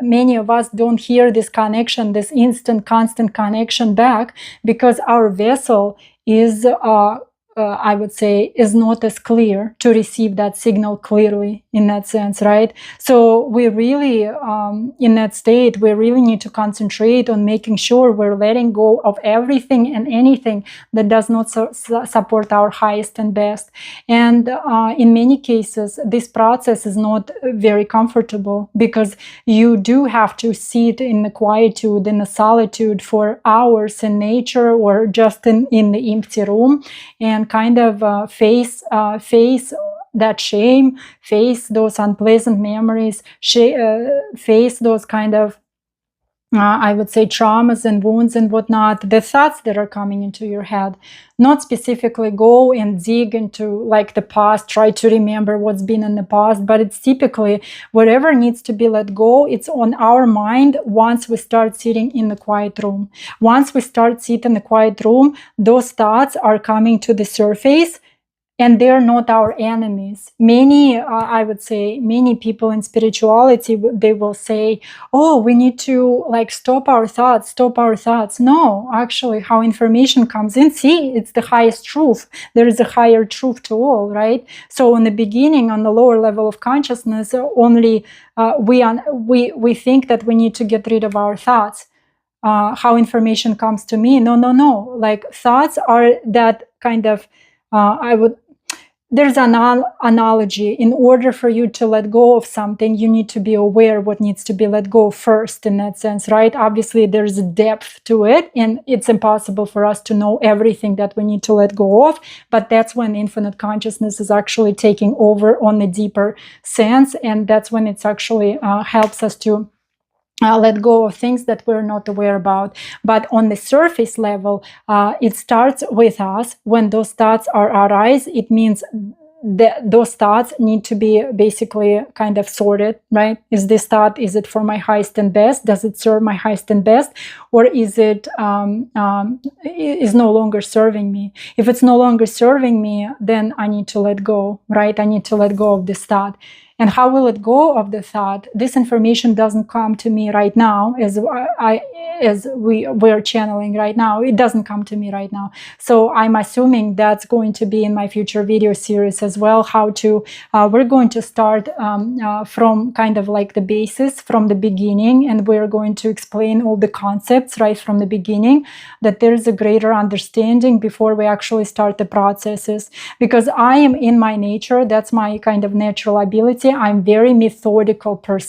many of us don't hear this connection, this instant, constant connection back, because our vessel is I would say, is not as clear to receive that signal clearly in that sense, right? So we really, in that state, we really need to concentrate on making sure we're letting go of everything and anything that does not support our highest and best. And in many cases, this process is not very comfortable, because you do have to sit in the quietude, in the solitude for hours in nature, or just in the empty room, and kind of face that shame, face those unpleasant memories, face those kind of I would say traumas and wounds and whatnot, the thoughts that are coming into your head. Not specifically go and dig into like the past, try to remember what's been in the past, but it's typically whatever needs to be let go, it's on our mind once we start sitting in the quiet room. Once we start sitting in the quiet room, those thoughts are coming to the surface, and they're not our enemies. Many, I would say, many people in spirituality, they will say, oh, we need to like stop our thoughts. No, actually, how information comes in, see, it's the highest truth. There is a higher truth to all, right? So in the beginning, on the lower level of consciousness, only we think that we need to get rid of our thoughts. How information comes to me, no. Like thoughts are that kind of, there's an analogy. In order for you to let go of something, you need to be aware what needs to be let go first, in that sense, right? Obviously, there's a depth to it, and it's impossible for us to know everything that we need to let go of, but that's when infinite consciousness is actually taking over on the deeper sense, and that's when it's actually helps us to let go of things that we're not aware about. But on the surface level, it starts with us. When those thoughts arise, it means that those thoughts need to be basically kind of sorted, right? Is this thought, is it for my highest and best? Does it serve my highest and best? Or is it is no longer serving me? If it's no longer serving me, then I need to let go, right? I need to let go of this thought. And how will it go of the thought? This information doesn't come to me right now, as we're channeling right now. It doesn't come to me right now. So I'm assuming that's going to be in my future video series as well. How to we're going to start from kind of like the basis, from the beginning, and we're going to explain all the concepts right from the beginning, that there's a greater understanding before we actually start the processes. Because I am, in my nature, that's my kind of natural ability, I'm very methodical person.